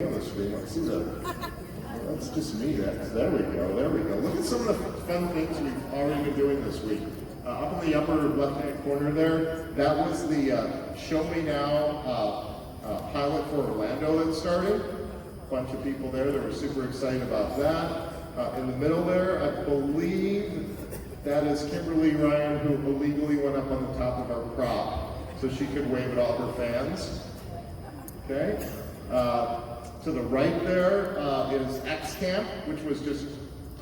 on the screen. Let's see the. That's just me. There we go. There we go. Look at some of the fun things we've already been doing this week. Up in the upper left-hand corner there, that was the Show Me Now pilot for Orlando that started. A bunch of people there that were super excited about that. In the middle there, I believe that is Kimberly Ryan, who illegally went up on the top of our prop so she could wave at all her fans. Okay. To the right there is X Camp, which was just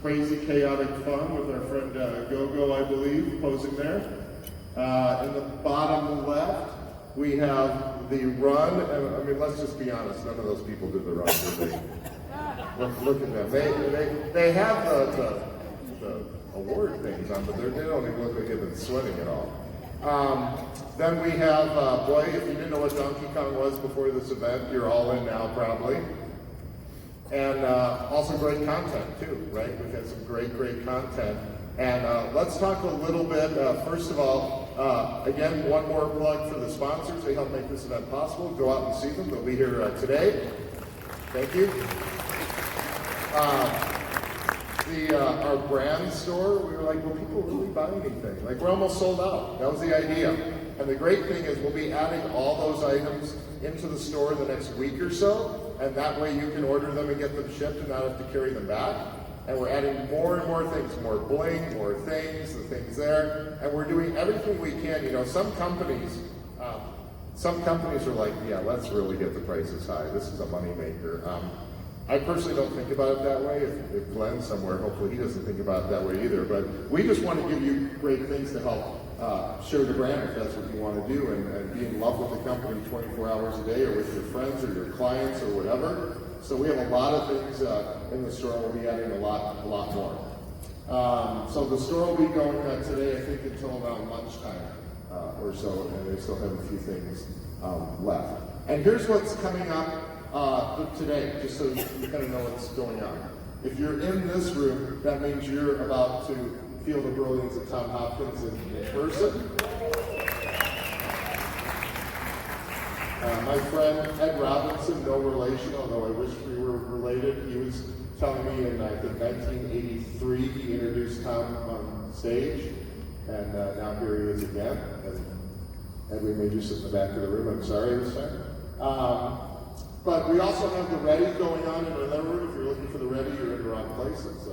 crazy, chaotic fun with our friend Gogo, I believe, posing there. In the bottom left, we have the run. And, I mean, let's just be honest, none of those people did the run, did they? Look at them. They have the award things on, but they don't even look like they've been sweating at all. Then we have, boy, if you didn't know what Donkey Kong was before this event, you're all in now probably. And also great content too, right? We've had some great content. And let's talk a little bit, first of all, again, one more plug for the sponsors. They help make this event possible. Go out and see them. They'll be here today. Thank you. Our brand store, we were like, will people really buy anything? Like, we're almost sold out. That was the idea. And the great thing is we'll be adding all those items into the store the next week or so, and that way you can order them and get them shipped and not have to carry them back. And we're adding more and more things, more bling, more things, the things there, and we're doing everything we can. You know, some companies are like, yeah, let's really get the prices high. This is a moneymaker. I personally don't think about it that way. If Glenn somewhere, hopefully he doesn't think about it that way either. But we just want to give you great things to help share the brand if that's what you want to do, and be in love with the company 24 hours a day, or with your friends or your clients or whatever. So we have a lot of things in the store. We'll be adding a lot more. So the store will be going today, I think, until around lunchtime or so, and they still have a few things left. And here's what's coming up today, just so you kind of know what's going on. If you're in this room, that means you're about to feel the brilliance of Tom Hopkins in person. My friend Ed Robinson, no relation, although I wish we were related, he was telling me in, I think, 1983, he introduced Tom on stage, and now here he is again. And we made you sit in the back of the room, I'm sorry this time. But we also have the Ready going on in another room. If you're looking for the Ready, you're in the wrong place. It's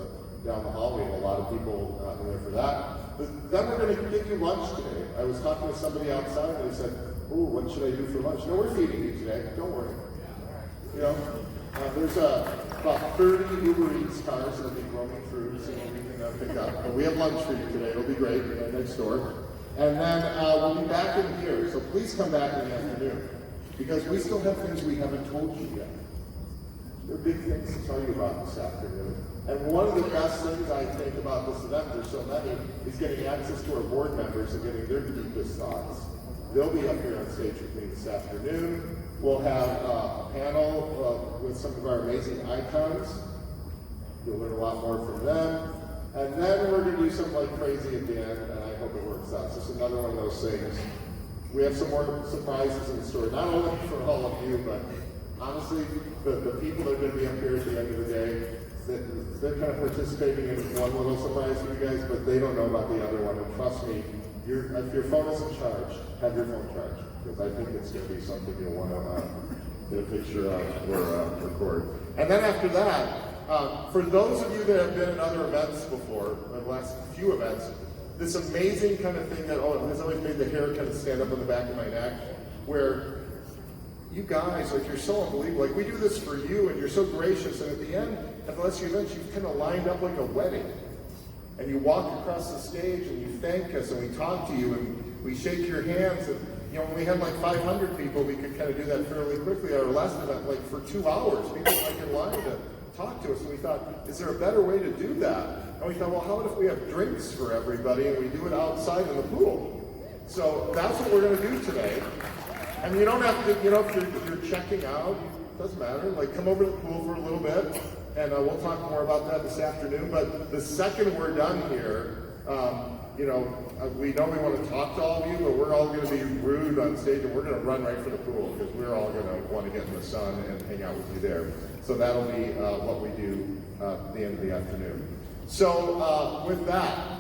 down the hall. We have a lot of people in there for that. But then we're going to give you lunch today. I was talking to somebody outside, and they said, "Oh, what should I do for lunch?" No, we're feeding you today. Don't worry. You know, there's about 30 Uber Eats cars that will be roaming through, so we can pick up. But we have lunch for you today. It'll be great next door. And then we'll be back in here. So please come back in the afternoon, because we still have things we haven't told you yet. There are big things to tell you about this afternoon. And one of the best things I think about this event, there's so many, is getting access to our board members and getting their deepest thoughts. They'll be up here on stage with me this afternoon. We'll have a panel with some of our amazing icons. You'll learn a lot more from them. And then we're going to do something like crazy at the end, and I hope it works out. So it's another one of those things. We have some more surprises in store, not only for all of you, but honestly, the people that are going to be up here at the end of the day, they're kind of participating in one little surprise for you guys, but they don't know about the other one. And trust me, if your phone is in charge, have your phone charged, because I think it's going to be something you'll want to get a picture of or record. And then after that, for those of you that have been at other events before, the last few events, this amazing kind of thing that has always made the hair kind of stand up on the back of my neck, where you guys, like, you're so unbelievable. Like, we do this for you, and you're so gracious, and at the end of the last few events, you've kind of lined up like a wedding. And you walk across the stage, and you thank us, and we talk to you, and we shake your hands. And, you know, when we had like 500 people, we could kind of do that fairly quickly. Our last event, like, for 2 hours, people were like in line to talk to us, and we thought, is there a better way to do that? And we thought, well, how about if we have drinks for everybody, and we do it outside in the pool? So that's what we're going to do today. And you don't have to, you know, if you're checking out, it doesn't matter. Like, come over to the pool for a little bit, and we'll talk more about that this afternoon. But the second we're done here, we know we want to talk to all of you, but we're all going to be rude on stage, and we're going to run right for the pool because we're all going to want to get in the sun and hang out with you there. So that'll be what we do at the end of the afternoon. So with that,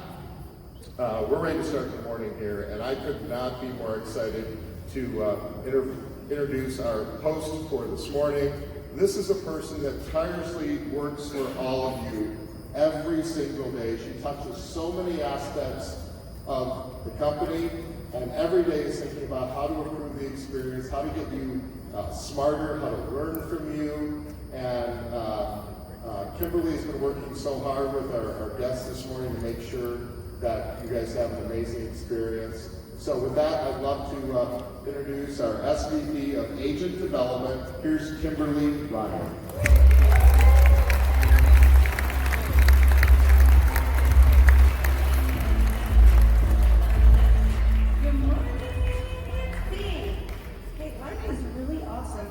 we're ready to start the morning here, and I could not be more excited to introduce our host for this morning. This is a person that tirelessly works for all of you every single day. She touches so many aspects of the company, and every day is thinking about how to improve the experience, how to get you smarter, how to learn from you. And Kimberly has been working so hard with our guests this morning to make sure that you guys have an amazing experience. So with that, I'd love to introduce our SVP of Agent Development. Here's Kimberly Ryan. Good morning. Hey, life is really awesome.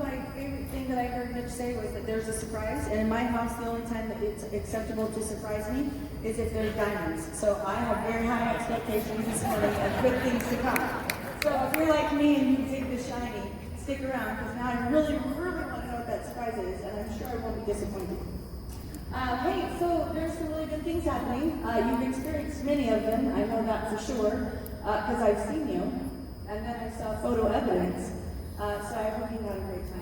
My favorite thing that I heard Mitch say was that there's a surprise, and in my house, the only time that it's acceptable to surprise me is if there's diamonds. So I have very high expectations this morning of good things to come. So if you're like me and you dig the shiny, stick around, because now I really, really want to know what that surprise is, and I'm sure I won't be disappointed. Hey, so there's some really good things happening. You've experienced many of them, I know that for sure, because I've seen you, and then I saw photo evidence, so I hope you had a great time.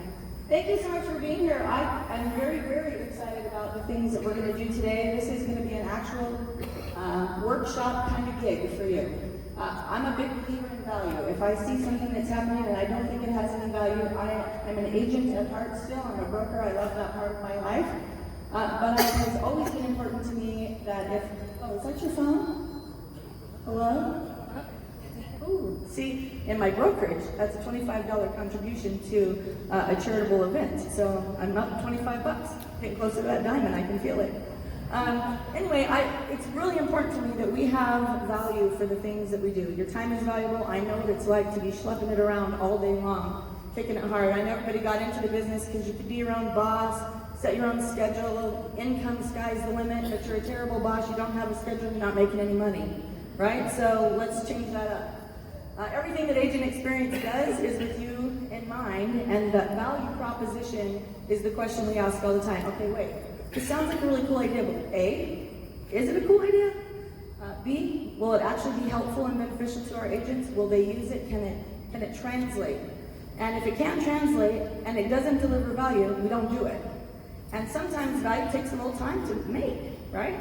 Thank you so much for being here. I'm very, very excited about the things that we're going to do today. This is going to be an actual workshop kind of gig for you. I'm a big believer in value. If I see something that's happening and I don't think it has any value, I'm an agent at heart still. I'm a broker. I love that part of my life. But it's always been important to me that if... Oh, is that your phone? Hello? Ooh, see, in my brokerage, that's a $25 contribution to a charitable event. So I'm up 25 bucks. Getting closer to that diamond, I can feel it. Anyway, it's really important to me that we have value for the things that we do. Your time is valuable. I know what it's like to be schlepping it around all day long, kicking it hard. I know everybody got into the business because you could be your own boss, set your own schedule, income sky's the limit, but you're a terrible boss, you don't have a schedule, you're not making any money, right? So let's change that up. Everything that Agent Experience does is with you in mind, and that value proposition is the question we ask all the time. Okay, wait, this sounds like a really cool idea, but A, is it a cool idea? B, will it actually be helpful and beneficial to our agents? Will they use it? Can it translate? And if it can't translate and it doesn't deliver value, we don't do it. And sometimes value takes a little time to make, right?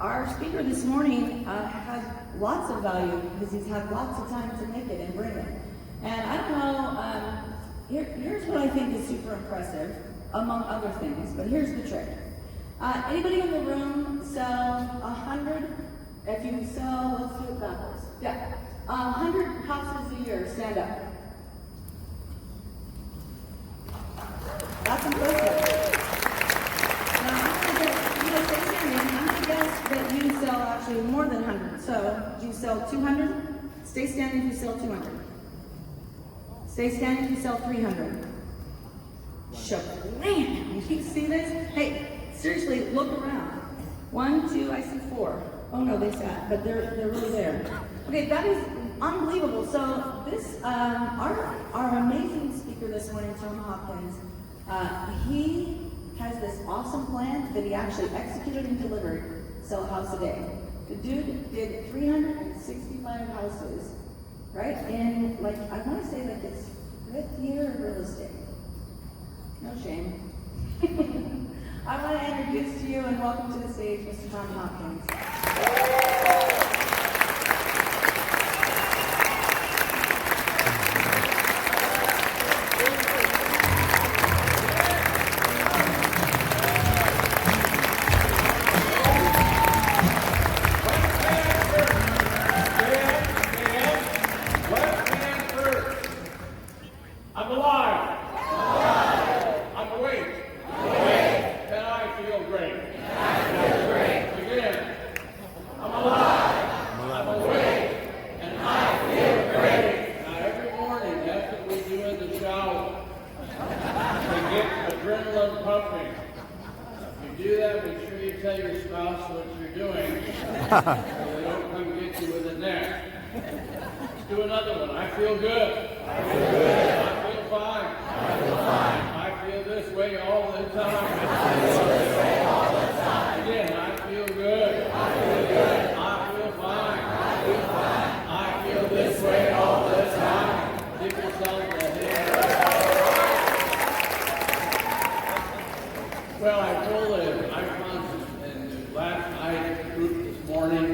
Our speaker this morning has lots of value because he's had lots of time to make it and bring it. And I don't know, here's what I think is super impressive, among other things, but here's the trick. Anybody in the room sell 100, if you sell, let's do it backwards. Yeah, 100 houses a year, stand up. That's impressive. Now, I'm going to guess that you sell actually more than 100. So, do you sell 200? Stay standing if you sell 200. Stay standing if you sell 300. Show. Man, you see this? Hey, seriously, look around. 1, 2, I see 4. Oh no, they sat, but they're really there. Okay, that is unbelievable. So this, our amazing speaker this morning, Tom Hopkins, he has this awesome plan that he actually executed and delivered, sell a house a day. The dude did 365 houses, right? In like, I want to say like his 5th year of real estate. No shame. I want to introduce to you and welcome to the stage Mr. Tom Hopkins. I'm alive. I'm awake. And I feel great. Again. I'm alive. I'm awake. And I feel great. Now every morning, that's what we do in the shower. We get adrenaline pumping. If you do that, make sure you tell your spouse what you're doing, so they don't come get you with a net. Let's do another one. I feel good. I feel good. I feel fine. I feel fine. I feel this way all the time. I feel this way all the time. Again, I feel good. I feel good. I feel fine. I feel fine. I feel this way all the time. Give yourself a hand. Well, I told in last night group this morning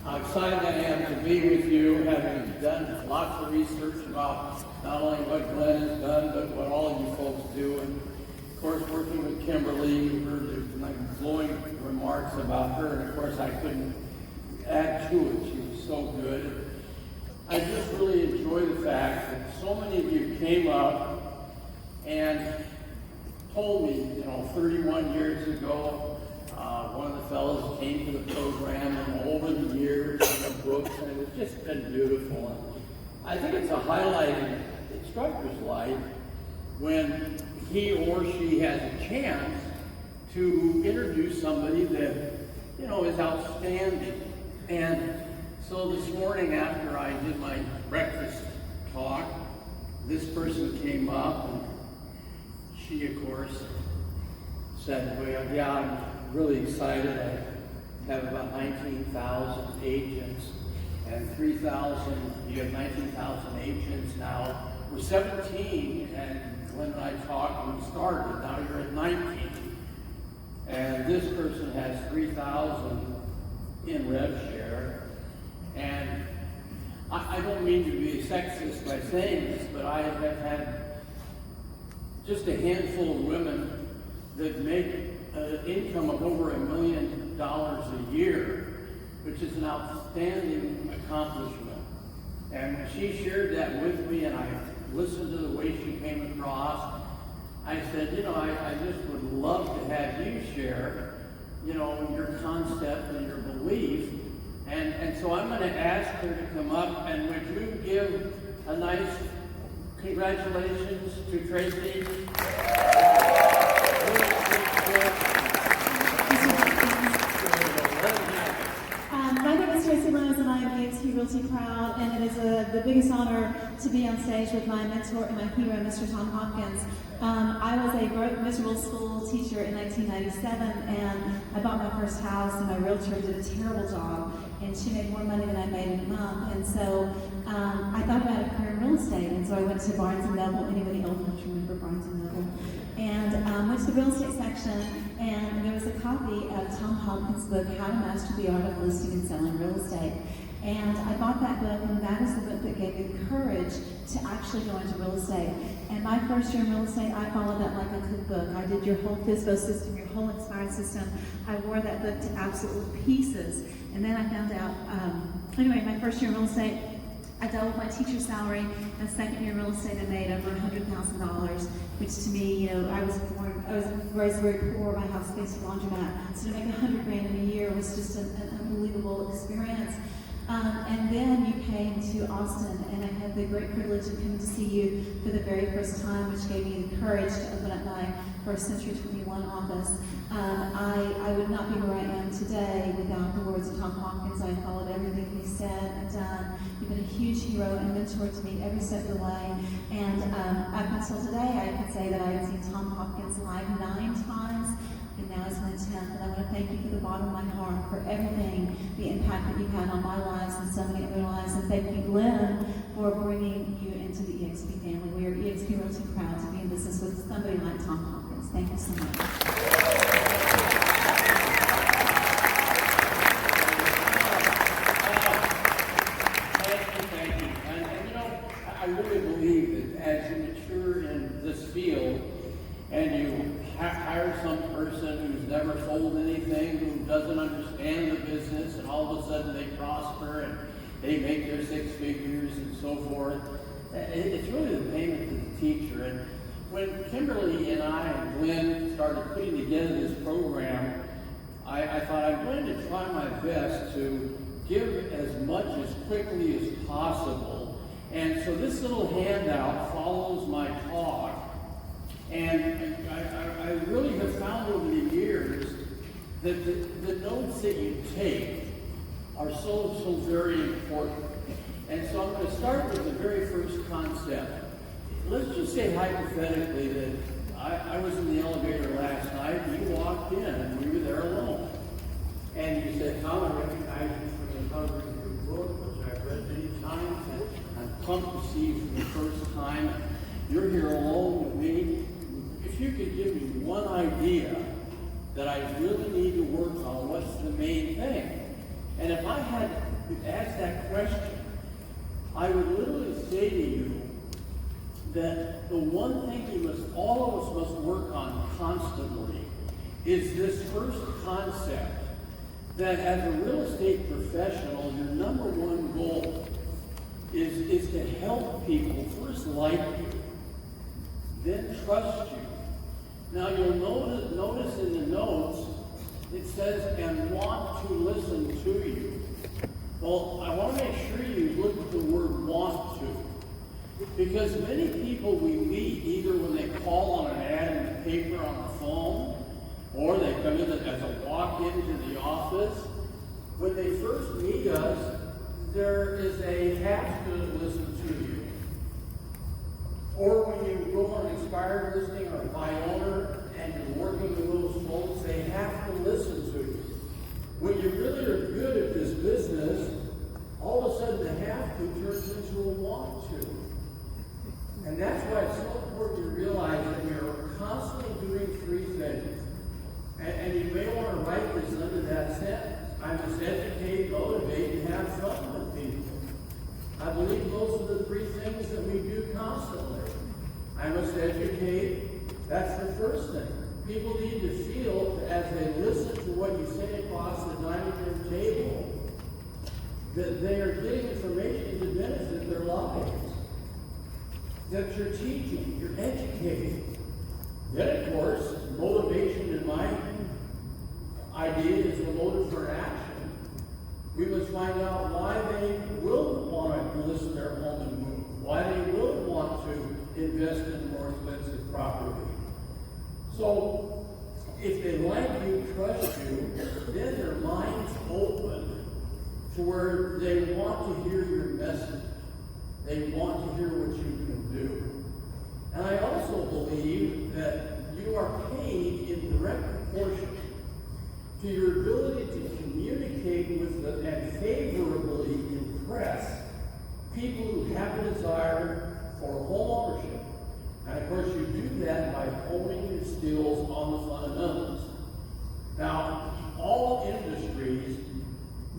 how excited I am to be with you, having done lots of research about not only what Glenn has done, but what all of you folks do. And of course, working with Kimberly, you heard my glowing remarks about her, and of course I couldn't add to it. She was so good. I just really enjoy the fact that so many of you came up and told me, 31 years ago, one of the fellows came to the program, and over the years, and the books, and it's just been beautiful. I think it's a highlight in the instructor's life when he or she has a chance to introduce somebody that, is outstanding. And so this morning after I did my breakfast talk, this person came up, and she, of course, said, well, yeah, I'm really excited. I have about 19,000 agents and 3,000, you have 19,000 agents now. We're 17, and when I talked when we started, now you're at 19. And this person has 3,000 in rev share. And I don't mean to be sexist by saying this, but I have had just a handful of women that make an income of over $1 million a year, which is an outstanding accomplishment. And when she shared that with me and I listened to the way she came across, I said, I just would love to have you share, your concept and your belief. And so I'm going to ask her to come up, and would you give a nice congratulations to Tracy? My name is Tracy Rose, and I am eXp Realty proud, and it is the biggest honor to be on stage with my mentor and my hero, Mr. Tom Hopkins. I was a broke, miserable school teacher in 1997, and I bought my first house, and my realtor did a terrible job, and she made more money than I made in a month. And so I thought about a career in real estate, and so I went to Barnes & Noble. Anybody old enough to remember Barnes & Noble? And went to the real estate section, and there was a copy of Tom Hopkins' book, How to Master the Art of Listing and Selling Real Estate. And I bought that book, and that is the book that gave me the courage to actually go into real estate. And my first year in real estate, I followed that like a cookbook. I did your whole FISBO system, your whole Inspired system. I wore that book to absolute pieces. And then I found out, anyway, my first year in real estate, I doubled my teacher's salary. My second year in real estate, I made over $100,000, which to me, I was raised very poor. My house faced a laundromat. So to make $100,000 in a year was just an unbelievable experience. And then you came to Austin, and I had the great privilege of coming to see you for the very first time, which gave me the courage to open up my first Century 21 office. I would not be where I am today without the words of Tom Hopkins. I followed everything he said and done. You've been a huge hero and mentor to me every step of the way. And up until today, I can say that I've seen Tom Hopkins live 9 times. And now is my 10th, and I want to thank you from the bottom of my heart for everything, the impact that you've had on my lives and so many other lives. And thank you, Glenn, for bringing you into the eXp family. We are eXp Realty proud to be in business with somebody like Tom Hopkins. Thank you so much. Thank you. And I really believe that as you mature in this field and you hire some person who's never sold anything, who doesn't understand the business, and all of a sudden they prosper and they make their 6 figures and so forth. It's really the payment to the teacher. And when Kimberly and I and Glenn started putting together this program, I thought I'm going to try my best to give as much as quickly as possible. And so this little handout follows my talk. And I really have found over the years that the notes that you take are so very important. And so I'm going to start with the very first concept. Let's just say hypothetically that I was in the elevator last night, and you walked in, and we were there alone. And you said, Tom, I recognize you from the cover of your book, which I've read many times, and I'm pumped to see you for the first time. You're here alone with me. If you could give me one idea that I really need to work on, what's the main thing? And if I had to ask that question, I would literally say to you that the one thing all of us must work on constantly is this first concept that as a real estate professional, your number one goal is to help people first like you, then trust you. Now you'll notice in the notes, it says, and want to listen to you. Well, I want to make sure you look at the word want to. Because many people we meet, either when they call on an ad in the paper on the phone, or they come in as a walk-in to the office, when they first meet us, there is a have to listen to you. Or when you go on an expired listing or a buy owner and you're working with those folks, they have to listen to you. When you really are good at this business, all of a sudden the have to turns into a want to. And that's why it's so important to realize that we are constantly doing three things. And you may want to write this under that sentence. I must educate, motivate, and have fun with people. I believe those are the three things that we do constantly. I must educate, that's the first thing. People need to feel, as they listen to what you say across the dining room table, that they are getting information to benefit their lives. That you're teaching, you're educating. Then, of course, motivation in my idea is the motive for action. We must find out why they will want to list their home and move, why they will want to invest in more expensive property. So, if they like you, trust you, then their mind's open to where they want to hear your message. They want to hear what you can do. And I also believe that you are paid in direct proportion to your ability to communicate with and favorably impress people who have a desire for home ownership. And of course you do that by honing your skills on the fundamentals. Now, all industries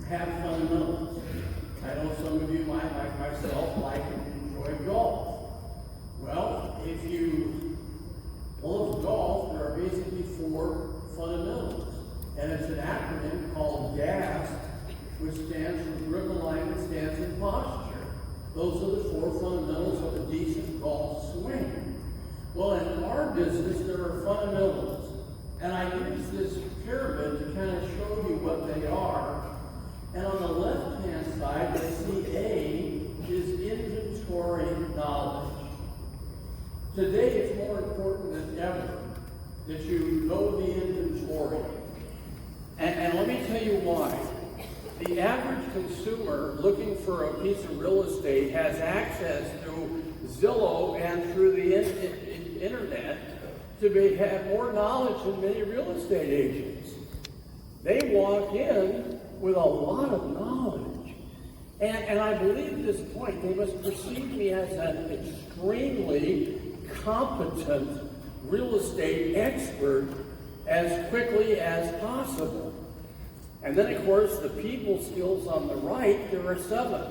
have fundamentals. I know some of you might, like myself, like and enjoy golf. Well, if you love golf, there are basically 4 fundamentals. And it's an acronym called GAST, which stands for grip alignment, stance, and posture. Those are the 4 fundamentals of a decent golf swing. Well, in our business, there are fundamentals. And I use this pyramid to kind of show you what they are. And on the left-hand side, you'll see A is inventory knowledge. Today, it's more important than ever that you know the inventory. And let me tell you why. The average consumer looking for a piece of real estate has access to Zillow and through the internet to have more knowledge than many real estate agents. They walk in with a lot of knowledge. And I believe at this point they must perceive me as an extremely competent real estate expert as quickly as possible. And then, of course, the people skills on the right, there are 7.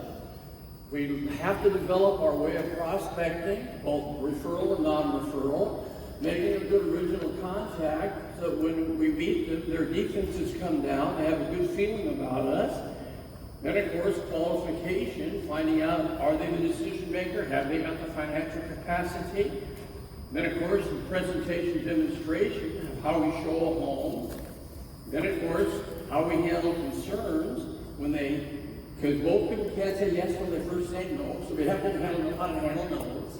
We have to develop our way of prospecting, both referral and non-referral, making a good original contact so that when we meet them, their defenses come down, they have a good feeling about us. Then, of course, qualification, finding out, are they the decision maker? Have they got the financial capacity? Then, of course, the presentation demonstration of how we show a home. Then, of course, how we handle concerns when because both people can't say yes when they first say no, so we have to know how to handle no's.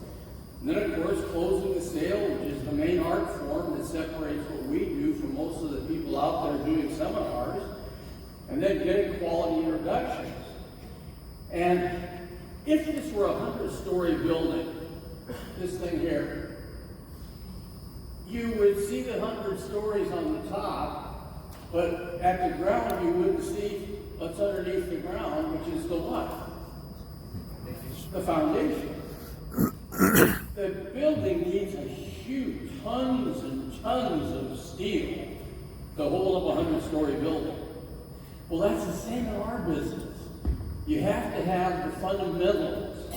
And then, of course, closing the sale, which is the main art form that separates what we do from most of the people out there doing seminars. And then getting quality introductions. And if this were a 100-story building, this thing here, you would see the 100 stories on the top, but at the ground you wouldn't see what's underneath the ground, which is the what? The foundation. The building needs a huge, tons and tons of steel to hold up a 100-story building. Well, that's the same in our business. You have to have the fundamentals.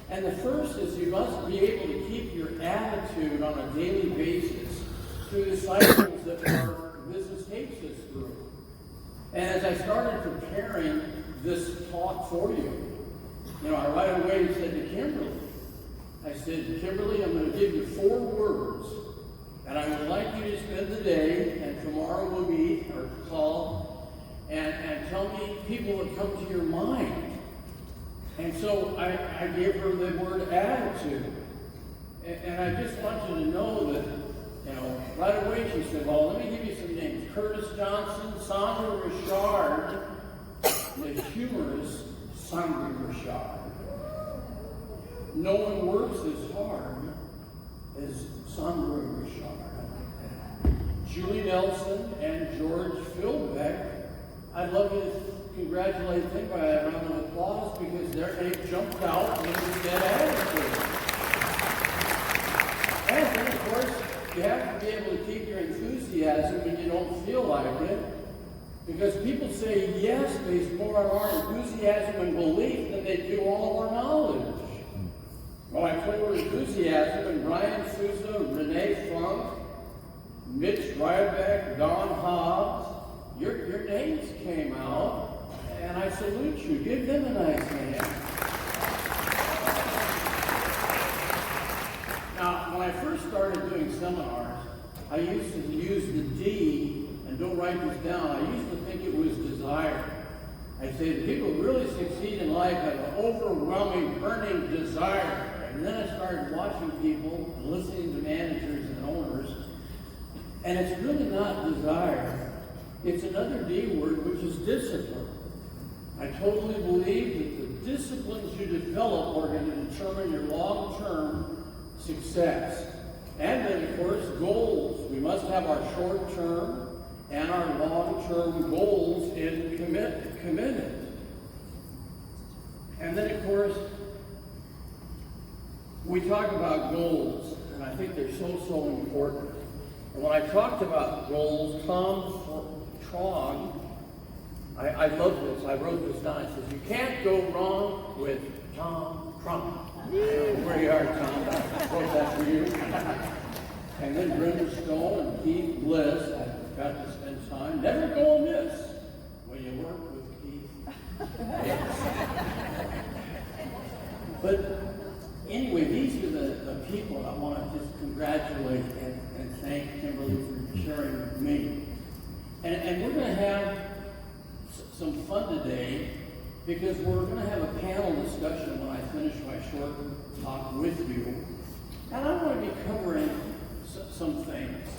And the first is you must be able to keep your attitude on a daily basis through the cycles that our business takes us through. And as I started preparing this talk for you, I right away said to Kimberly, I said, Kimberly, I'm going to give you 4 words, and I would like you to spend the day, and tomorrow we'll meet or call, and tell me people that come to your mind. And so I gave her the word attitude. And I just want you to know that, right away she said, well, let me give you some names. Curtis Johnson, Sandra Richard, the humorous Sandra Richard. No one works as hard as Sandra Richard. Julie Nelson and George Philbeck. I'd love you to congratulate them by a round of applause because they jumped out with a dead attitude. And then, of course, you have to be able to keep your enthusiasm when you don't feel like it. Because people say yes based more on our enthusiasm and belief than they do all of our knowledge. Well, I told her enthusiasm, and Brian Sousa, Renee Funk, Mitch Ryback, Don Hobbs, your names came out, and I salute you. Give them a nice hand. Now, when I first started doing seminars, I used to use the D, and don't write this down, I used to think it was desire. I say that people really succeed in life have an overwhelming, burning desire. And then I started watching people and listening to managers and owners, and it's really not desire. It's another D word, which is discipline. I totally believe that the disciplines you develop are going to determine your long-term success. And then, of course, goals. We must have our short-term and our long-term goals committed. And then, of course, we talk about goals, and I think they're so important. And when I talked about goals, Tom Trog, I love this. I wrote this down. It says, you can't go wrong with Tom Trump. Where you are, Tom. I wrote that for you. And then Brenda Stone and Keith Bliss. I got to spend time. Never go amiss when you work with Keith. But anyway, these are the people I want to just congratulate and thank Kimberly for sharing with me. And we're going to have some fun today because we're going to have a panel discussion when I finish my short talk with you. And I'm going to be covering some things.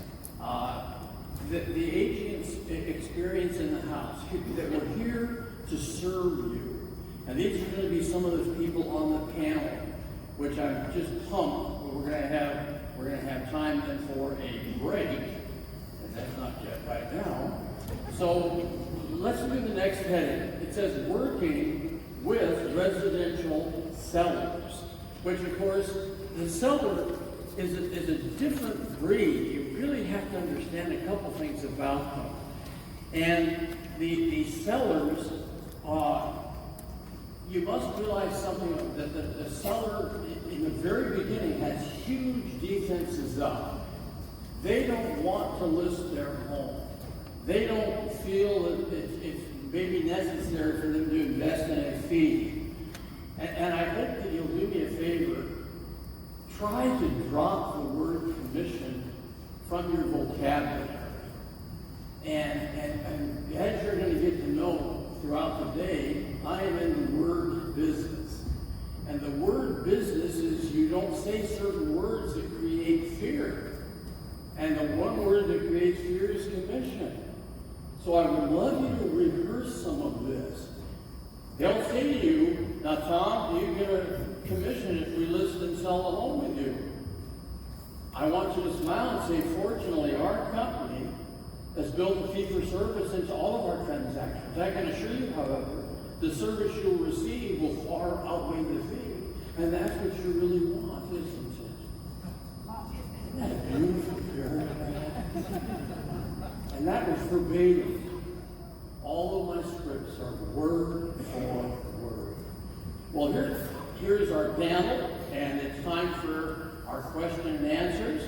The agent's experience in the house, that we're here to serve you. And these are going to be some of those people on the panel, which I'm just pumped. We're going to have time then for a break, and that's not yet right now. So let's do the next heading. It says working with residential sellers, which of course the seller is a different breed. You really have to understand a couple things about them. And the sellers, you must realize something, that the seller in the very beginning has huge defenses up. They don't want to list their home. They don't feel that it's maybe necessary for them to invest in a fee. And I hope that you'll do me a favor. Try to drop the word commission from your vocabulary. And as you're going to get to know throughout the day, I am in the word business. And the word business is you don't say certain words that create fear. And the one word that creates fear is commission. So I would love you to rehearse some of this. They'll say to you, now Tom, do you get a commission if we list and sell a home with you? I want you to smile and say, fortunately, our company has built a fee-for-service into all of our transactions. I can assure you, however, the service you'll receive will far outweigh the fee. And that's what you really want, isn't it? Isn't that a beautiful paragraph? And that was verbatim. All of my scripts are word for word. Well, here's our panel, and it's time for our question and answers.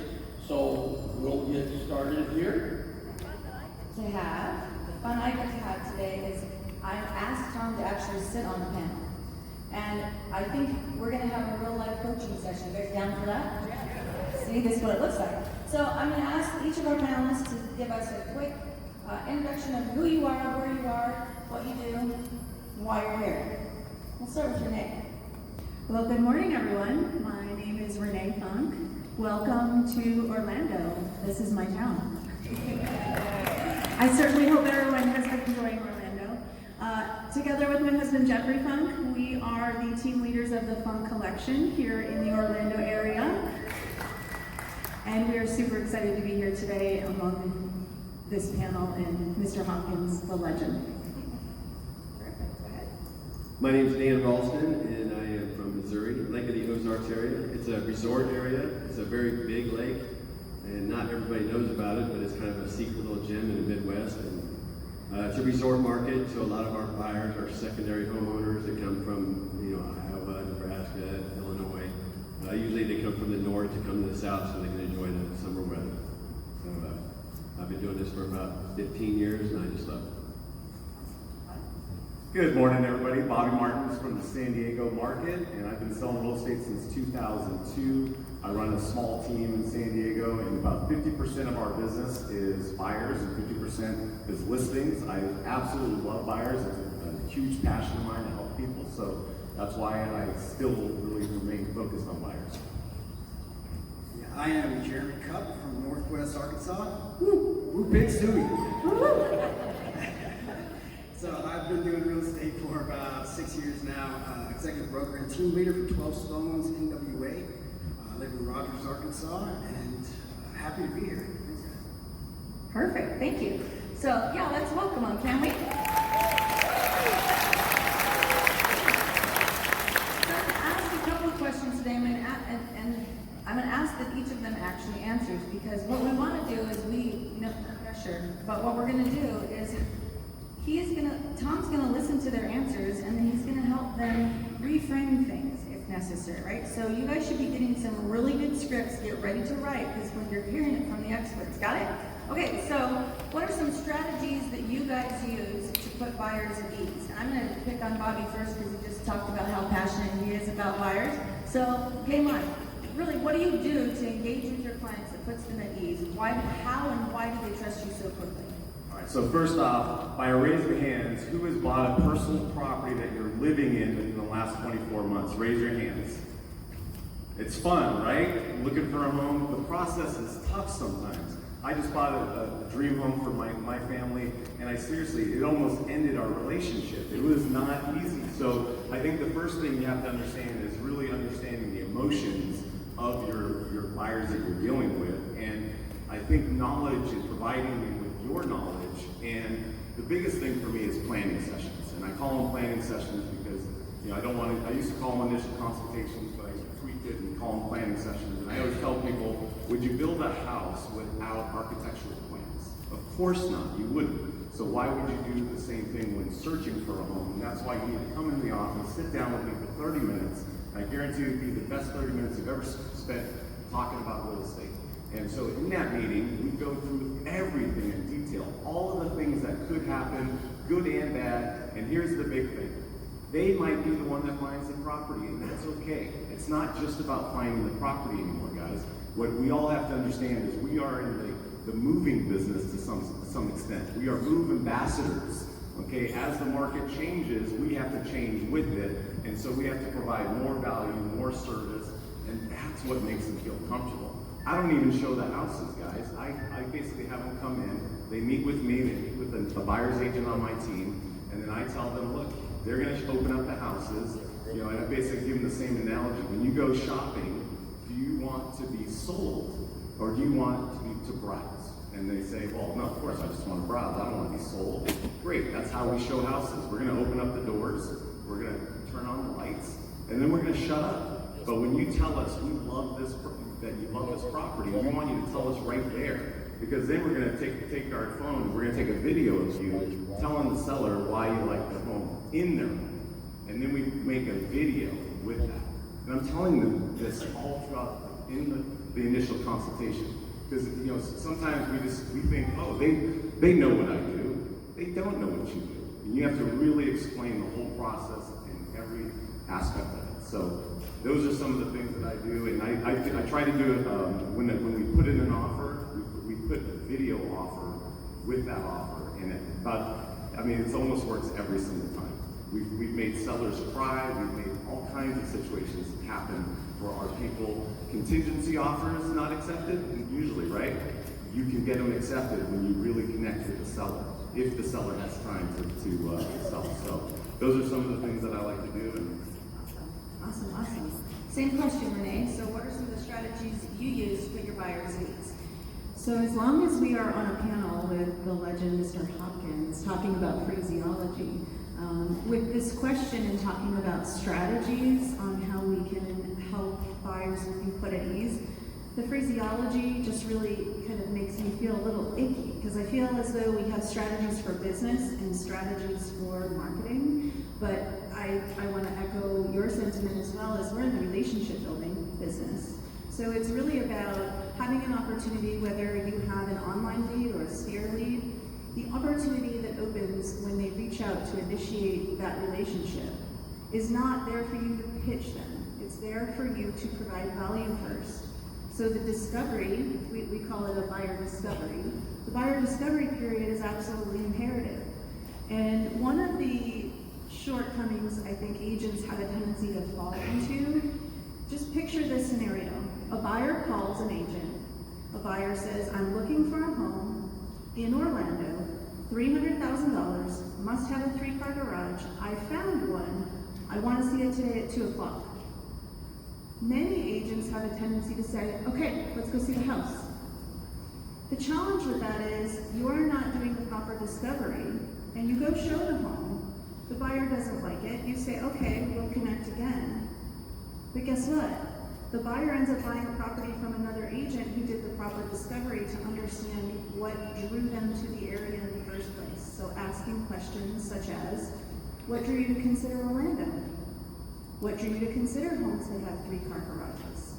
So we'll get started here. The fun I get to have today is I asked Tom to actually sit on the panel. And I think we're going to have a real life coaching session. You guys down for that? Yeah. See, this is what it looks like. So I'm going to ask each of our panelists to give us a quick introduction of who you are, where you are, what you do, and why you're here. We'll start with Renee. Well, good morning, everyone. My name is Renee Funk. Welcome to Orlando. This is my town. I certainly hope everyone has been enjoying Orlando. Together with my husband Jeffrey Funk, we are the team leaders of the Funk Collection here in the Orlando area. And we are super excited to be here today among this panel and Mr. Hopkins, the legend. My name is Dan Ralston, and I am from Missouri, Lake of the Ozarks area. It's a resort area. It's a very big lake, and not everybody knows about it, but it's kind of a secret little gem in the Midwest. And it's a resort market, so a lot of our buyers are secondary homeowners that come from, Iowa, Nebraska, Illinois. Usually they come from the north to come to the south so they can enjoy the summer weather. So I've been doing this for about 15 years, and I just love it. Good morning, everybody. Bobby Martins from the San Diego market, and I've been selling real estate since 2002. I run a small team in San Diego, and about 50% of our business is buyers and 50% is listings. I absolutely love buyers. It's a huge passion of mine to help people, so that's why I still really remain focused on buyers. Yeah, I am Jeremy Cupp from Northwest Arkansas. Woo, Big Suey. So I've been doing real estate for about 6 years now, executive broker and team leader for 12 Stones NWA. I live in Rogers, Arkansas, and happy to be here. Thanks, guys. Perfect, thank you. So yeah, let's welcome them, can we? I'm going to ask a couple of questions today, and I'm going to ask that each of them actually answers, because what we want to do is no pressure, but what we're going to do is Tom's gonna listen to their answers, and then he's gonna help them reframe things if necessary, right? So you guys should be getting some really good scripts. Get ready to write, because when you're hearing it from the experts, got it? Okay, so what are some strategies that you guys use to put buyers at ease? And I'm gonna pick on Bobby first, because he just talked about how passionate he is about buyers. So, game on. Really, what do you do to engage with your clients that puts them at ease? How and why do they trust you so quickly? So first off, by a raise of hands, who has bought a personal property that you're living in the last 24 months? Raise your hands. It's fun, right? Looking for a home. The process is tough sometimes. I just bought a dream home for my family, and it almost ended our relationship. It was not easy. So I think the first thing you have to understand is really understanding the emotions of your buyers that you're dealing with. And I think knowledge and providing them with your knowledge. And the biggest thing for me is planning sessions. And I call them planning sessions because, I used to call them initial consultations, but I tweaked it and call them planning sessions. And I always tell people, would you build a house without architectural plans? Of course not, you wouldn't. So why would you do the same thing when searching for a home? And that's why you need to come in the office, sit down with me for 30 minutes. And I guarantee it'd be the best 30 minutes you've ever spent talking about real estate. And so in that meeting, we go through everything in detail, all of the things that could happen, good and bad. And here's the big thing. They might be the one that finds the property, and that's okay. It's not just about finding the property anymore, guys. What we all have to understand is we are in the moving business to some extent. We are move ambassadors. Okay, as the market changes, we have to change with it. And so we have to provide more value, more service, and that's what makes them feel comfortable. I don't even show the houses, guys. I basically have them come in, they meet with me, they meet with a buyer's agent on my team, and then I tell them, look, they're gonna open up the houses, you know, and I basically give them the same analogy. When you go shopping, do you want to be sold, or do you want to browse? And they say, well, no, of course, I just want to browse, I don't want to be sold. Great, that's how we show houses. We're gonna open up the doors, we're gonna turn on the lights, and then we're gonna shut up. But when you tell us we love this, that you love this property, we want you to tell us right there. Because then we're gonna take our phone, and we're gonna take a video of you telling the seller why you like the home in their home. And then we make a video with that. And I'm telling them this all throughout in the initial consultation. Because you know, sometimes we think, oh, they know what I do. They don't know what you do. And you have to really explain the whole process in every aspect of it. So those are some of the things that I do, and I try to do it when we put in an offer, we put a video offer with that offer in it. It almost works every single time. We've made sellers cry, we've made all kinds of situations happen where our people, contingency offers not accepted, usually, right? You can get them accepted when you really connect with the seller, if the seller has time to sell. So those are some of the things that I like to do. Awesome. Same question, Renee. So what are some of the strategies you use to put your buyers' needs? So as long as we are on a panel with the legend Mr. Hopkins talking about phraseology, with this question and talking about strategies on how we can help buyers be put at ease, the phraseology just really kind of makes me feel a little icky, because I feel as though we have strategies for business and strategies for marketing, but I want to echo your sentiment as well, as we're in the relationship building business. So it's really about having an opportunity, whether you have an online lead or a sphere lead, the opportunity that opens when they reach out to initiate that relationship is not there for you to pitch them. It's there for you to provide value first. So the discovery, we call it a buyer discovery. The buyer discovery period is absolutely imperative. And one of the shortcomings I think agents have a tendency to fall into, just picture this scenario. A buyer calls an agent. A buyer says, I'm looking for a home in Orlando, $300,000, must have a 3-car garage. I found one. I want to see it today at 2 o'clock. Many agents have a tendency to say, okay, let's go see the house. The challenge with that is you're not doing the proper discovery, and you go show the home. The buyer doesn't like it. You say, okay, we'll connect again. But guess what? The buyer ends up buying a property from another agent who did the proper discovery to understand what drew them to the area in the first place. So asking questions such as, what drew you to consider Orlando? What drew you to consider homes that have 3-car garages?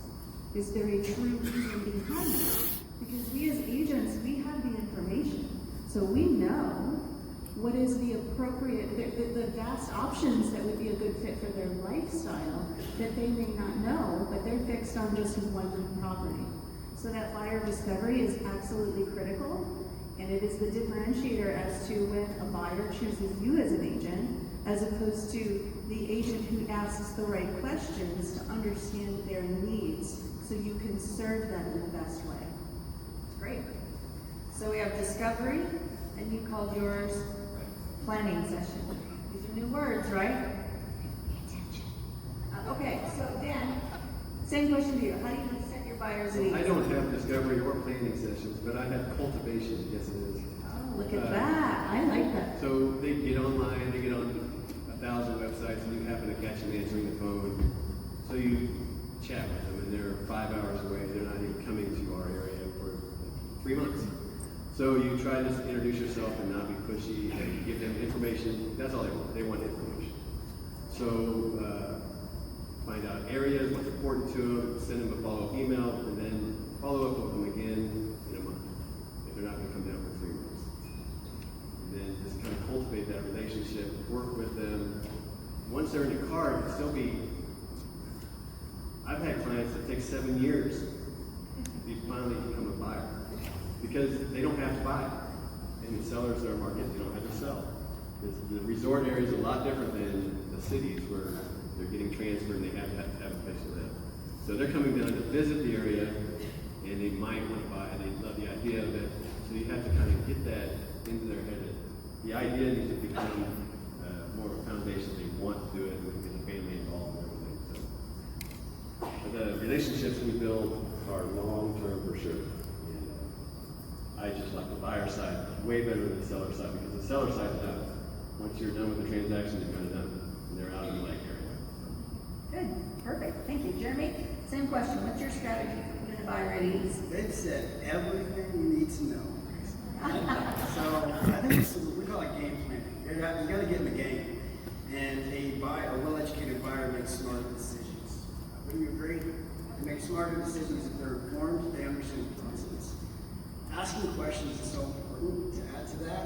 Is there a true reason behind that? Because we as agents, we have the information. So we know what is the appropriate, the vast options that would be a good fit for their lifestyle that they may not know, but they're fixed on just one property. So that buyer discovery is absolutely critical, and it is the differentiator as to when a buyer chooses you as an agent, as opposed to the agent who asks the right questions to understand their needs, so you can serve them in the best way. Great. So we have discovery, and you called yours planning session. These are new words, right? Okay, so Dan, same question to you. How do you set your buyers' needs? I don't have discovery or planning sessions, but I have cultivation. Yes, it is. Oh, look at that. I like that. So they get online, they get on 1,000 websites, and you happen to catch them answering the phone. So you chat with them, and they're 5 hours away. They're not even coming to our area for 3 months. So you try to introduce yourself and not be pushy and give them information. That's all they want. They want information. So find out areas, what's important to them, send them a follow-up email, and then follow up with them again in a month if they're not going to come down for 3 months. And then just kind of cultivate that relationship, work with them. Once they're in your car, it can still be. I've had clients that take 7 years to finally become a buyer, because they don't have to buy. In the sellers in our market, they don't have to sell. The resort area is a lot different than the cities where they're getting transferred and they have to have a place to live. So they're coming down to visit the area, and they might want to buy, and they love the idea of it. So you have to kind of get that into their head. That the idea needs to become more of a foundation. They want to do it and get the family involved and everything. So but the relationships we build are long-term for sure. And I just like the buyer side way better than the seller side, because the seller side is done. Once you're done with the transaction, you're kind of done. And they're out of the lake area. Good, perfect, thank you. Jeremy, same question. What's your strategy for putting a buyer at ease? They've said everything you need to know. So I think we call it game planning. You got to get in the game. And a well-educated buyer makes smarter decisions. Wouldn't you agree? They make smarter decisions if they're informed, they understand the process. Asking questions is so important. To add to that,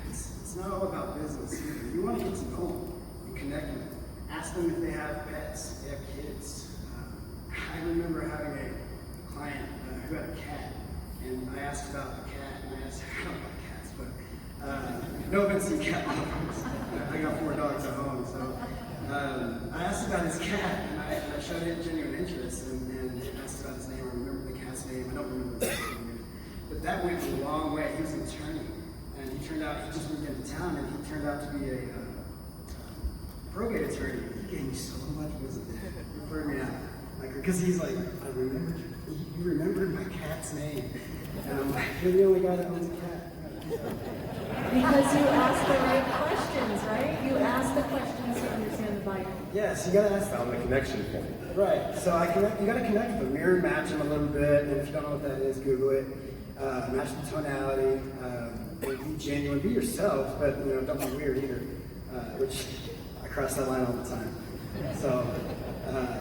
it's not all about business. You want to get to know them and connect with them. Ask them if they have pets, if they have kids. I remember having a client who had a cat, and I asked about the cat, and I asked how about cats, but no offense to cat lovers. I got 4 dogs at home, so I asked about his cat, and I showed him genuine interest, and asked about his name. I remember the cat's name. I don't remember the cat's name, but that went a long way. He was an attorney, and he just moved into town, and he turned out to be a probate attorney. He gave me so much wisdom. He heard me out. Because he's like, I remembered you remembered my cat's name. And I'm like, you're the only guy that owns a cat. Because you ask the right questions, right? You ask the questions to understand the buyer. Yes, you gotta ask Found the connection point. Right. So you gotta connect with them, mirror match them a little bit, and if you don't know what that is, Google it. Match the tonality, be genuine, be yourself, but don't be weird either. Which I cross that line all the time. So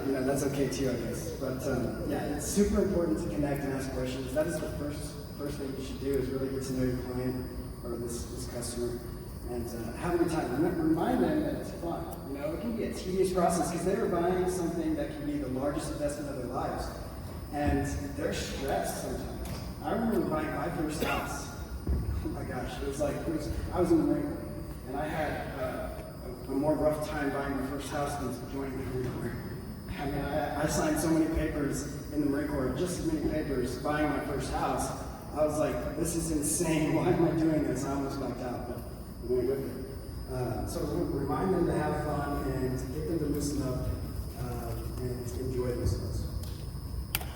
that's okay too, I guess. But yeah, it's super important to connect and ask questions. That is the first thing you should do, is really get to know your client or this customer, and have a good time. Remind them that it's fun. It can be a tedious process because they're buying something that can be the largest investment of their lives, and they're stressed sometimes. I remember buying my first house. Oh my gosh, I was in the Marine Corps, and I had a more rough time buying my first house than joining the Marine Corps. I mean, I signed so many papers in the Marine Corps, just as many papers buying my first house. I was like, this is insane. Why am I doing this? I almost backed out, but I went with it. So remind them to have fun and get them to loosen up and enjoy themselves.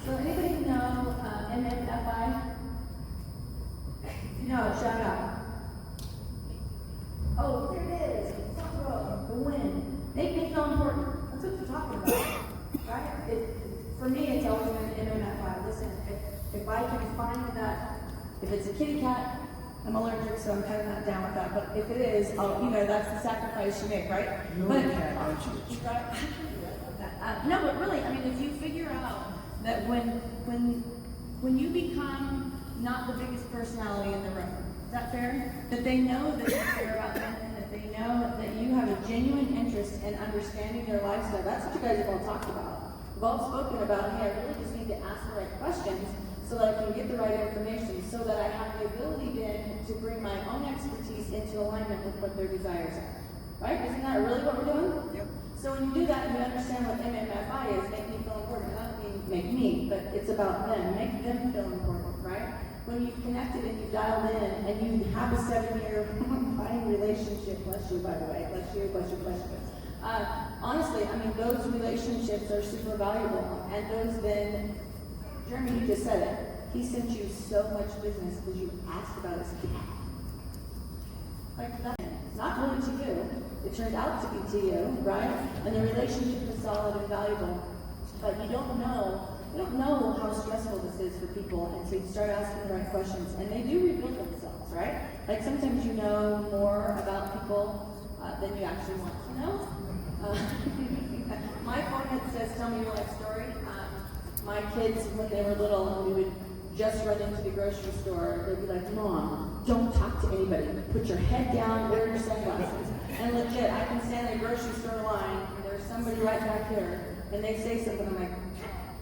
So anybody know MFFI? No, shout out. Oh, there it is. Front row, the win. Make me feel important. That's what you're talking about, right? For me, it's always been MFFI. Listen, if I can find that, if it's a kitty cat, I'm allergic, so I'm kind of not down with that. But if it is, that's the sacrifice you make, right? You but, own a cat, don't you? No, but really, I mean, if you figure out that when you become not the biggest personality in the room, is that fair? That they know that you care about them, and that they know that you have a genuine interest in understanding their lifestyle. That's what you guys have all talked about. We've all spoken about, hey, I really just need to ask the right questions so that I can get the right information, so that I have the ability then to bring my own expertise into alignment with what their desires are. Right? Isn't that really what we're doing? Yep. So when you do that and you understand what MMFI is, make me feel important. I don't mean make me, but it's about them. Make them feel important, right? When you've connected and you've dialed in and you have a 7-year buying relationship, bless you, by the way, bless you. Honestly, I mean, those relationships are super valuable. And those then, Jeremy, you just said it. He sent you so much business because you asked about his cat. Like that. Not really to you. It turned out to be to you, right? And the relationship is solid and valuable. But you don't know how stressful this is for people until you start asking the right questions. And they do reveal themselves, right? Like sometimes you know more about people than you actually want to know. My format says, tell me your life story. My kids, when they were little and we would just run into the grocery store, they'd be like, Mom, don't talk to anybody. Put your head down, wear your sunglasses. And legit, I can stand in a grocery store line and there's somebody right back here and they say something, I'm like,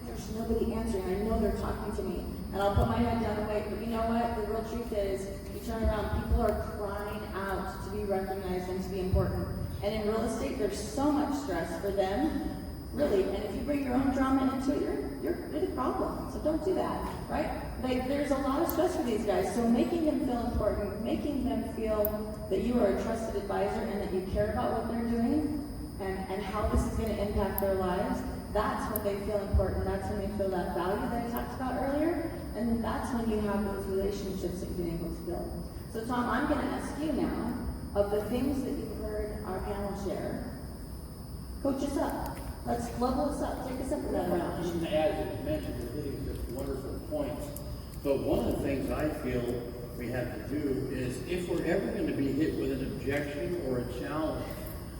there's nobody answering. I know they're talking to me. And I'll put my head down and wait. But you know what? The real truth is, you turn around, people are crying out to be recognized and to be important. And in real estate, there's so much stress for them, really. And if you bring your own drama into it, you're the problem. So don't do that, right? Like, there's a lot of stress for these guys. So making them feel important, making them feel that you are a trusted advisor and that you care about what they're doing and how this is going to impact their lives, that's when they feel important. That's when they feel that value that I talked about earlier. And then that's when you have those relationships that you've been able to build. So Tom, I'm going to ask you now, of the things that you've heard our panel share, coach us up. Let's level us up. Take us up to that round. Just to add, as you mentioned, you're hitting such wonderful points. But one of the things I feel we have to do is, if we're ever going to be hit with an objection or a challenge,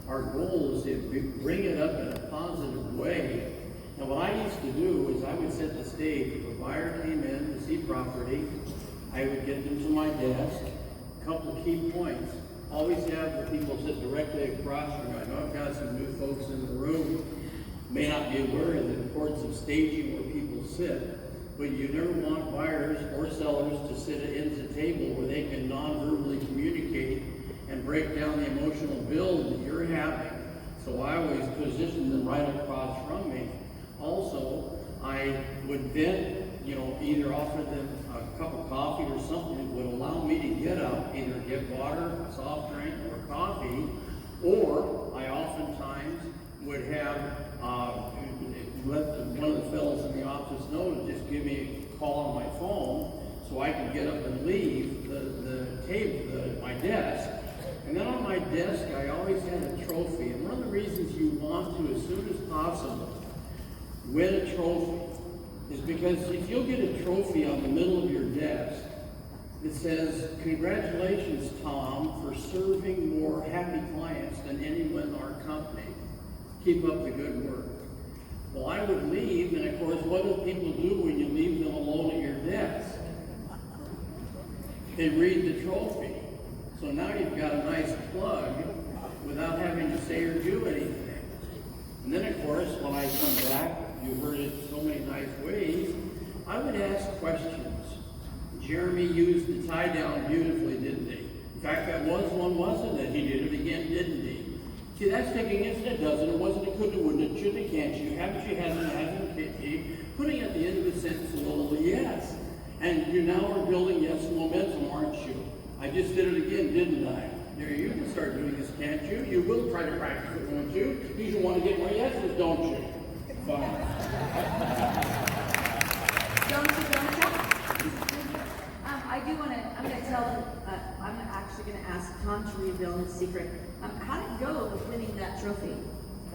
our goal is to bring it up in a positive way. And what I used to do is I would set the stage. If a buyer came in to see property, I would get them to my desk. A couple of key points. Always have the people sit directly across from you. I know I've got some new folks in the room, may not be aware of the importance of staging where people sit, but you never want buyers or sellers to sit at the table where they can non-verbally communicate and break down the emotional build that you're having. So I always position them right across from me. Also, I would then, either offer them a cup of coffee or something that would allow me to get up, either get water, a soft drink, or coffee, or I oftentimes would have let one of the fellows in the office know to just give me a call on my phone so I could get up and leave the table, my desk. And then on my desk, I always had a trophy. And one of the reasons you want to, as soon as possible, win a trophy is because if you'll get a trophy on the middle of your desk that says, "Congratulations, Tom, for serving more happy clients than anyone in our company. Keep up the good work." Well, I would leave, and of course, what do people do when you leave them alone at your desk? They read the trophy. So now you've got a nice plug without having to say or do anything. And then, of course, when I come back, you heard it so many nice ways, I would ask questions. Jeremy used the tie down beautifully, didn't he? In fact, that was one, wasn't it? He did it again, didn't he? See, that's taking it, it doesn't, it wasn't, it couldn't, it wouldn't, it shouldn't, it can't, you haven't, you hasn't, it hasn't, it, putting at the end of the sentence a little yes. And you now are building yes momentum, aren't you? I just did it again, didn't I? There, you can start doing this, can't you? You will try to practice it, won't you? You want to get more yeses, don't you? Fine. Don't you? I do want to, I'm going to tell them, I'm actually going to ask Tom to reveal his secret. How did it go with winning that trophy?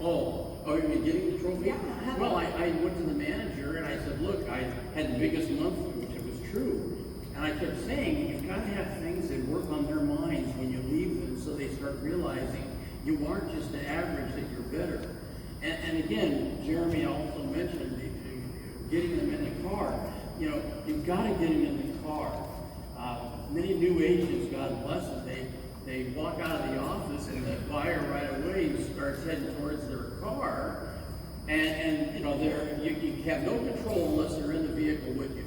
Oh, you mean getting the trophy? Yeah. Well, I went to the manager and I said, look, I had the biggest month, which it was true. And I kept saying, you've got to have things that work on their minds when you leave them so they start realizing you aren't just the average, that you're better. And again, Jeremy also mentioned getting them in the car. You've got to get them in the car. Many new agents, God bless them, they walk out of the office and the buyer right away starts heading towards their car. And you have no control unless they're in the vehicle with you.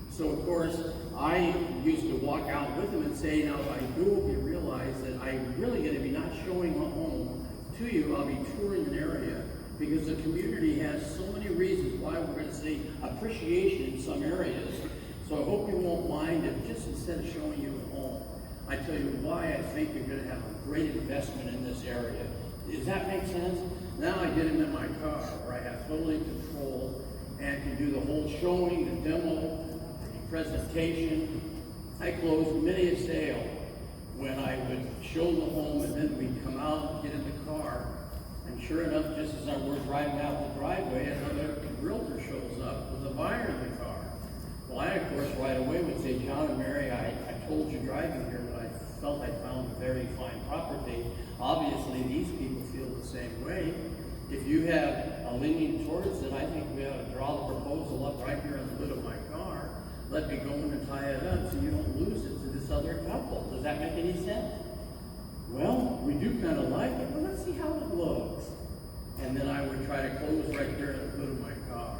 So of course, I used to walk out with them and say, now if I do, you realize that I'm really going to be not showing a home to you, I'll be touring an area because the community has so many reasons why we're going to see appreciation in some areas. So I hope you won't mind if just instead of showing you a home, I tell you why I think you're going to have a great investment in this area. Does that make sense? Now I get them in my car where I have totally control and can do the whole showing, the demo, presentation. I closed many a sale when I would show the home and then we'd come out and get in the car. And sure enough, just as I was driving out the driveway, another realtor shows up with a buyer in the car. Well, I, of course, right away would say, John and Mary, I told you driving here that I felt I found a very fine property. Obviously, these people feel the same way. If you have a leaning towards it, I think we ought to draw the proposal up right here on the hood of my car. Let me go in and tie it up so you don't lose it to this other couple. Does that make any sense? Well, we do kind of like it, but let's see how it looks. And then I would try to close right there on the hood of my car.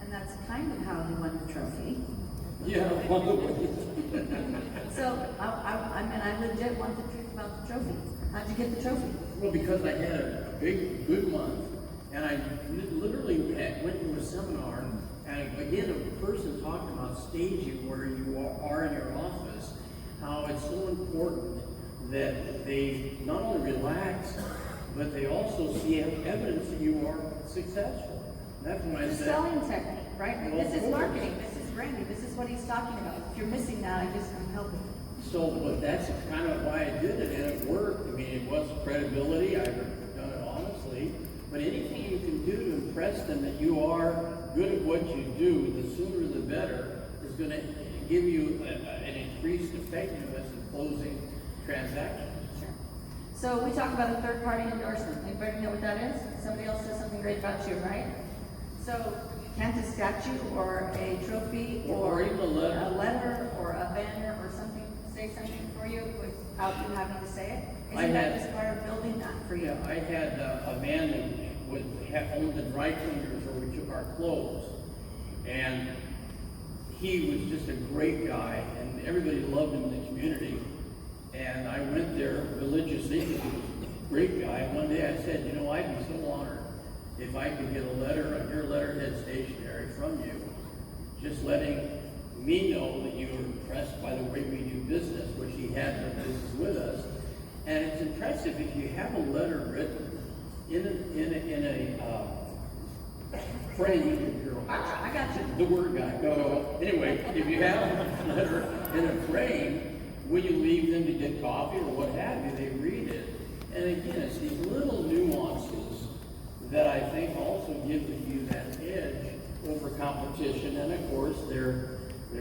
And that's kind of how he won the trophy. Yeah, one of the ways. So, I legit want the truth about the trophy. How'd you get the trophy? Well, because I had a big, good month, and I literally went to a seminar, and again, a person talked about staging where you are in your office, how it's so important that they not only relax, but they also see evidence that you are successful. That's when I It's a said, selling technique, right? Like, Well, this is of course. marketing, this is branding, this is what he's talking about. If you're missing that, I'm helping. so, but that's kind of why I did it, and it worked. I mean, it was credibility, I've done it honestly, but anything you can do to impress them that you are good at what you do, the sooner the better, is going to give you an increased effectiveness in closing transactions. Sure. So we talk about a third-party endorsement. Anybody know what that is? Somebody else says something great about you, right? So can't a statue or a trophy Or even a letter. or a banner or something say something for you without you having to say it? I Isn't that had- just part of building that for you? Yeah, I had a man that owned the dry cleaners where we took our clothes, and he was just a great guy, and everybody loved him in the community. And I went there religiously because he was a great guy. And one day I said, you know, I'd be so honored if I could get a letter on your letterhead stationery from you, just letting me know that you were impressed by the way we do business, which he had done business with us. And it's impressive if you have a letter written in a frame. I got you. The word guy. No. Anyway, if you have a letter in a frame, when you leave them to get coffee or what have you, they read it. And again, it's these little nuances that I think also give you that edge over competition. And of course, they're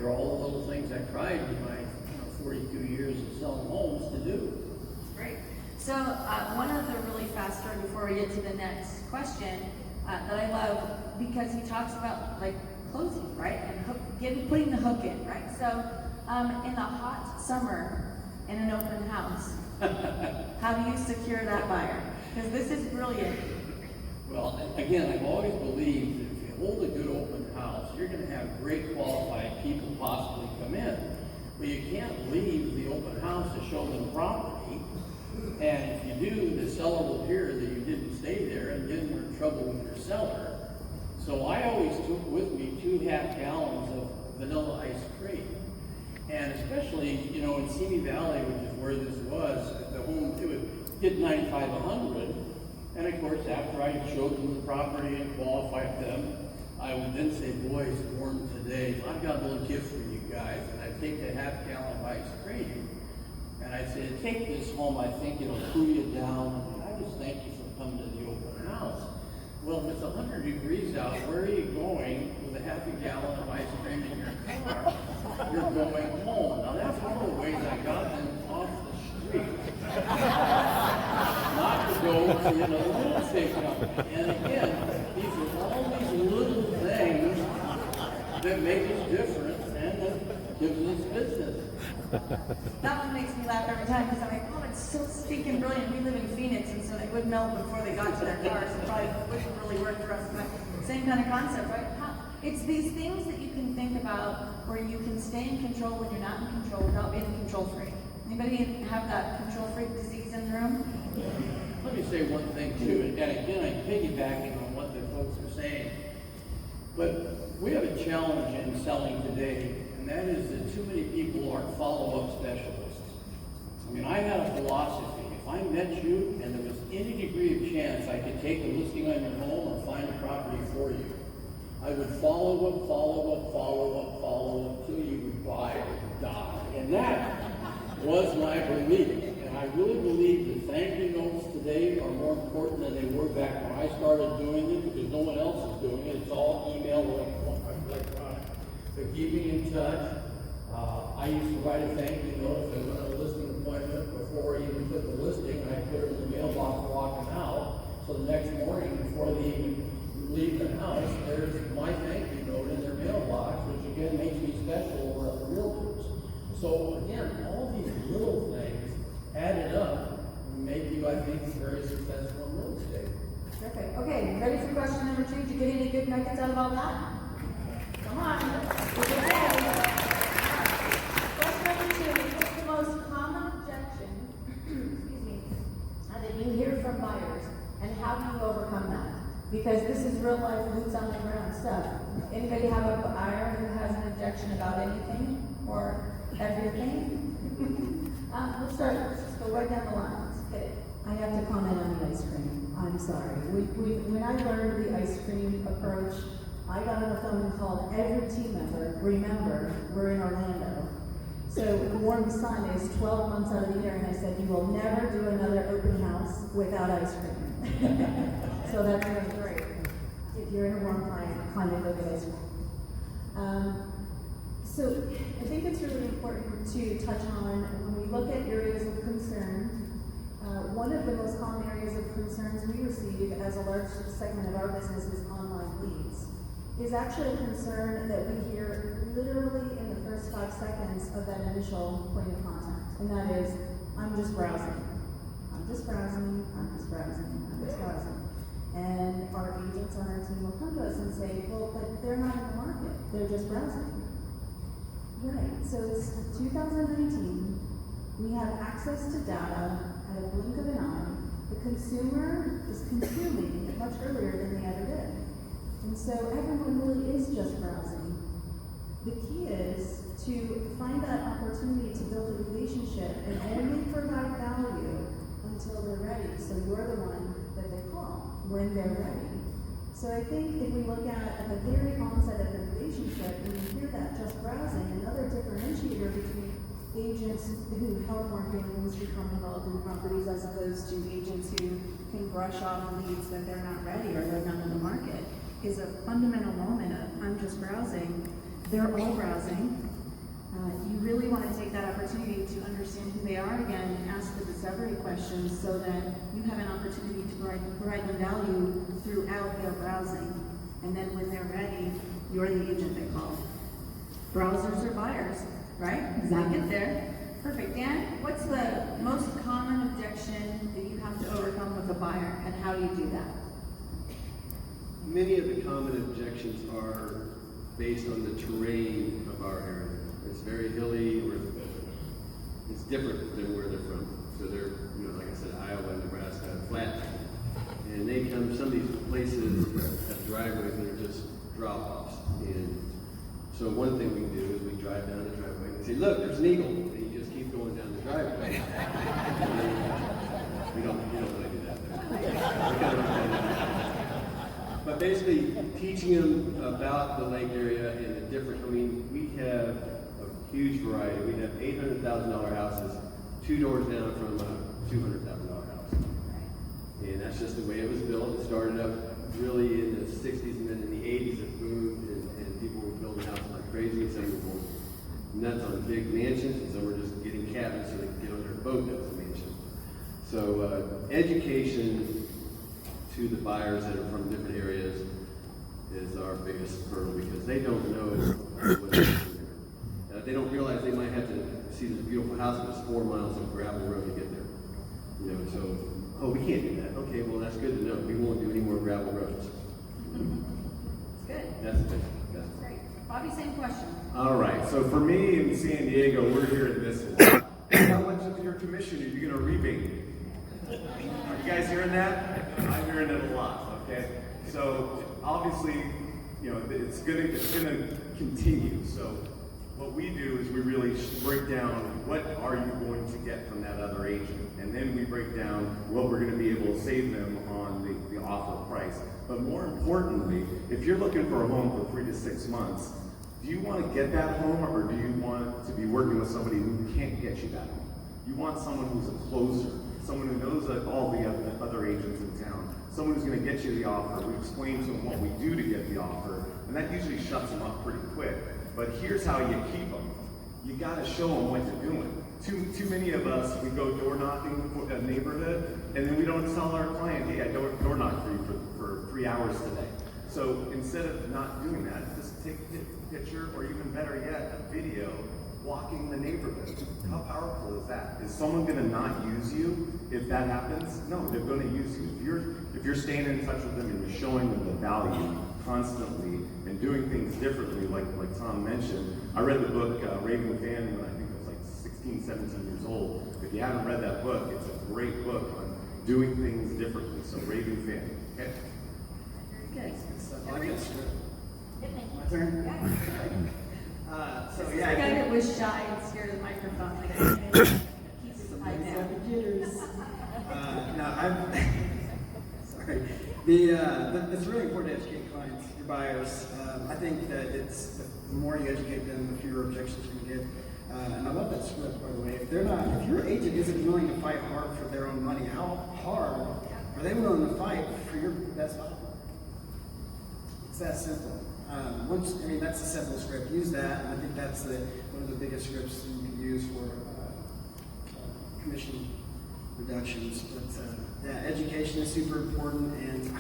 all the little things I tried in my 42 years of selling homes to do. Great. So one of the really fast story before we get to the next question that I love, because he talks about like closing, right? And putting the hook in, right? So in the hot summer in an open house, how do you secure that buyer? Because this is brilliant. Well, again, I've always believed that if you hold a good open house, you're going to have great qualified people possibly come in. But you can't leave the open house to show them property. And if you do, the seller will hear that you didn't stay there and then we're in trouble with your seller. So I always took with me 2.5 gallons of vanilla ice cream. And especially, you know, in Simi Valley, which is where this was, the home, it would get 95, 100. And of course, after I showed them the property and qualified them, I would then say, boy, it's warm today. I've got a little gift for you guys. And I'd take the 1/2 gallon of ice cream. And I'd say, take this home. I think it'll cool you down. And I just thank you for coming to the open house. Well, if it's 100 degrees out, where are you going with a 1/2 gallon of ice cream in your car? You're going home. Now that's one of the ways I got them off the street. Not to go to another real estate company. And again, these are all these little things that make us different and that gives us business. That one makes me laugh every time because I'm like, oh, it's so stinking brilliant. We live in Phoenix, and so they would melt before they got to their cars. It probably wouldn't really work for us, but same kind of concept, right? It's these things that you can think about where you can stay in control when you're not in control without being control freak. Anybody have that control freak disease in the room? Let me say one thing too, and again, I'm piggybacking on what the folks are saying, but we have a challenge in selling today, and that is that too many people are follow-up specialists. I mean, I had a philosophy. If I met you and there was any degree of chance I could take a listing on your home or find a property for you, I would follow up till you would buy or die. And that was my belief. And I really believe that thank you notes today are more important than they were back when I started doing them because no one else is doing it. It's all email or electronic. But keeping in touch, I used to write a thank you note if I went on a listing appointment before I even took the listing. I put it in the mailbox walking out. So the next morning before they even leave the house, there's my thank you note in their mailbox, which again makes me special over other realtors. So again, all these little things added up make you, I think, very successful in real estate. Perfect. Okay, ready for question number 2? Did you get any good nuggets out of all that? Come on. Question number 2. What's the most common objection, excuse me, real life boots on the ground stuff. Anybody have a buyer who has an objection about anything or everything? Let's start, let's go right down the line, let's hit it. I have to comment on the ice cream. I'm sorry. When I learned the ice cream approach, I got on the phone and called every team member. Remember, we're in Orlando. So the warm sun is 12 months out of the year, and I said, you will never do another open house without ice cream. So that's really great. If you're in a warm climate, go get ice cream. So I think it's really important to touch on when we look at areas of concern. One of the most common areas of concerns we receive as a large segment of our business is online leads. Is actually a concern that we hear literally in the first 5 seconds of that initial point of contact. And that is, I'm just browsing. I'm just browsing, I'm just browsing, I'm just browsing. And our agents on our team will come to us and say, well, but they're not in the market, they're just browsing. Right, so it's 2019, we have access to data at a blink of an eye. The consumer is consuming much earlier than they ever did. And so everyone really is just browsing. The key is to find that opportunity to build a relationship and only provide value until they're ready. So you're the one that they call when they're ready. So I think if we look at the very onset of the relationship, and you hear that just browsing, another differentiator between agents who help more families become involved in properties as opposed to agents who can brush off leads that they're not ready or they're not in the market is a fundamental moment of, I'm just browsing, they're all browsing. You really want to take that opportunity to understand who they are again and ask the discovery questions so that you have an opportunity to provide them value throughout their browsing. And then when they're ready, you're the agent they call. Browsers are buyers, right? Exactly. Get there. Perfect. Dan, what's the most common objection that you have to overcome with a buyer, and how do you do that? Many of the common objections are based on the terrain of our area. It's very hilly, or it's different than where they're from. So they're, like I said, Iowa, Nebraska, flat. And they come, some of these places have driveways that are just drop-offs. And so one thing we do is we drive down the driveway and say, look, there's an eagle. And you just keep going down the driveway. we don't really do that. But basically, teaching them about the lake area and the different, we have a huge variety. We have $800,000 houses, 2 doors down from a $200,000 house. And that's just the way it was built. It started up really in the 60s, and then in the 80s it boomed, and people were building houses like crazy. Some were going nuts on big mansions, and some were just getting cabins so they could get on their boat that was a mansion. So education to the buyers that are from different areas is our biggest hurdle, because they don't know what they're doing. They don't realize they might have to see this beautiful house, but it's 4 miles of gravel road to get there. So, oh, we can't do that. Okay, well, that's good to know. We won't do any more gravel roads. Good. That's it. That's great. Bobby, same question. All right, so for me in San Diego, we're hearing this a lot. How much of your commission are you going to rebate me? Are you guys hearing that? I'm hearing it a lot, okay? So obviously, it's gonna continue. So what we do is we really break down what are you going to get from that other agent, and then we break down what we're going to be able to save them on the offer price. But more importantly, if you're looking for a home for 3 to 6 months, do you want to get that home, or do you want to be working with somebody who can't get you that home? You want someone who's a closer, someone who knows all the other agents in town, someone who's going to get you the offer. We explain to them what we do to get the offer, and that usually shuts them up pretty quick. But here's how you keep them. You got to show them what you're doing. Too many of us, we go door knocking for a neighborhood, and then we don't tell our client, hey, I door knocked for you for 3 hours today. So instead of not doing that, just take a picture, or even better yet, a video walking the neighborhood. How powerful is that? Is someone going to not use you if that happens? No, they're going to use you. If you're staying in touch with them and you're showing them the value constantly and doing things differently, like Tom mentioned. I read the book Raven Fan when I think I was like 16, 17 years old. If you haven't read that book, it's a great book on doing things differently. So Raven Fan, okay? Very good. So I like that script. My turn? So The yeah, guy that was shy and scared of the microphone. Like, keeps his eye down. No, I'm sorry. It's really important to educate clients, your buyers. I think that the more you educate them, the fewer objections you can get. And I love that script, by the way. If your agent isn't willing to fight hard for their own money, how hard are they willing to fight for your best offer? It's that simple. That's a simple script. Use that, and I think that's one of the biggest scripts you can use for commission reductions. But yeah, education is super important. And I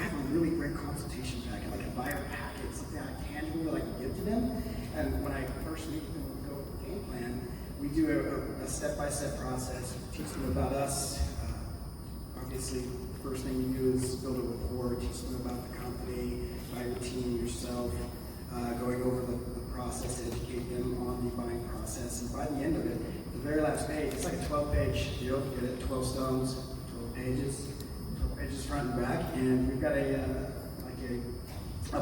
have a really great consultation packet, like a buyer packet, something tangible that I can give to them. And when I first meet them and go over the game plan, we do a step-by-step process. Teach them about us. Obviously, first thing you do is build a rapport. Teach them about the company, buy your team, yourself. Going over the process to educate them on the buying process. And by the end of it, the very last page, it's like a 12-page deal. You get it, 12 stones, 12 pages front and back. And we've got a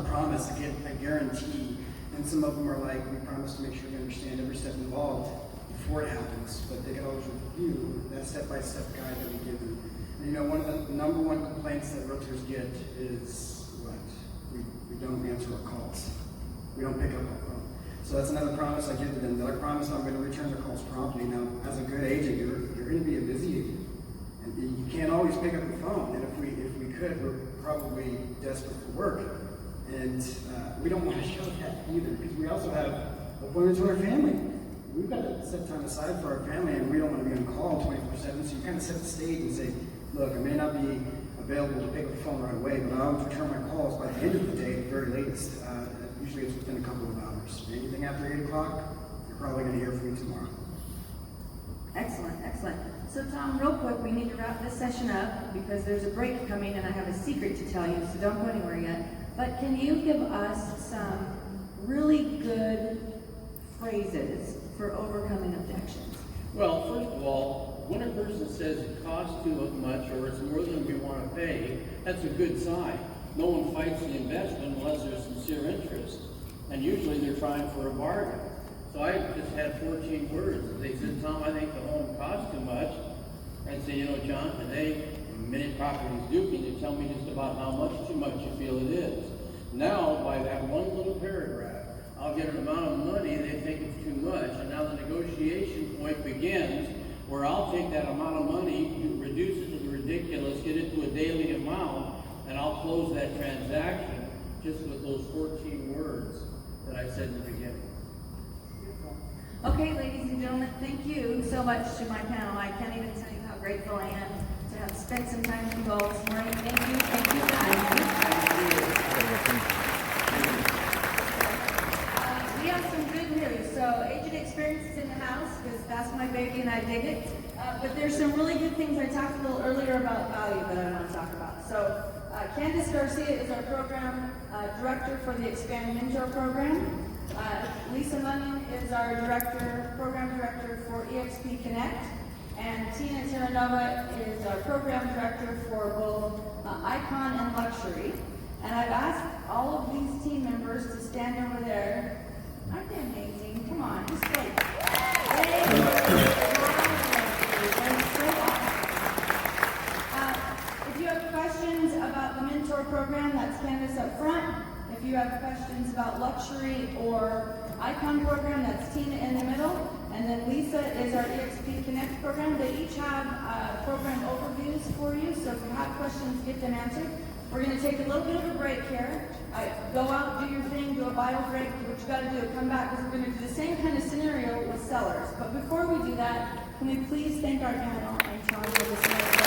promise, a guarantee. And some of them are like, we promise to make sure you understand every step involved before it happens. But they can always review that step-by-step guide that we give them. And one of the number one complaints that realtors get is what? We don't answer our calls. We don't pick up our phone. So that's another promise I give to them, that I promise I'm going to return their calls promptly. Now, as a good agent, you're going to be a busy agent. And you can't always pick up the phone. And if we could, we're probably desperate for work. And we don't want to show that either, because we also have appointments with our family. We've got to set time aside for our family, and we don't want to be on call 24/7. So you kind of set the stage and say, look, I may not be available to pick up the phone right away, but I'll return my calls by the end of the day, at the very latest. Usually it's within a couple of hours. Anything after 8 o'clock, you're probably going to hear from me tomorrow. Excellent, excellent. So Tom, real quick, we need to wrap this session up because there's a break coming and I have a secret to tell you, so don't go anywhere yet. But can you give us some really good phrases for overcoming objections? Well, first of all, when a person says it costs too much or it's more than we want to pay, that's a good sign. No one fights the investment unless there's sincere interest. And usually they're trying for a bargain. So I just had 14 words. They said, Tom, I think the home costs too much. I'd say, John, today, many properties do. Can you tell me just about how much too much you feel it is? Now, by that one little paragraph, I'll get an amount of money they think it's too much. And now the negotiation point begins where I'll take that amount of money, reduce it to the ridiculous, get it to a daily amount, and I'll close that transaction just with those 14 words that I said in the beginning. Okay, ladies and gentlemen, thank you so much to my panel. I can't even tell you how grateful I am to have spent some time with you all this morning. Thank you guys. We have some good news. So agent experience is in the house because that's my baby and I dig it. But there's some really good things. I talked a little earlier about value that I want to talk about. So Candace Garcia is our program director for the Expand Mentor program. Lisa Munyon is our program director for eXp Connect, and Tina Terranova is our program director for both Icon and Luxury. And I've asked all of these team members to stand over there. Aren't they amazing? Come on, just wait. If you have questions about the mentor program, that's Candace up front. If you have questions about luxury or Icon program, that's Tina in the middle. And then Lisa is our eXp Connect program. They each have program overviews for you. So if you have questions, get them answered. We're going to take a little bit of a break here. Go out, do your thing, do a bio break, do what you got to do, come back, because we're going to do the same kind of scenario with sellers. But before we do that, can we please thank our panel and Tom for this morning.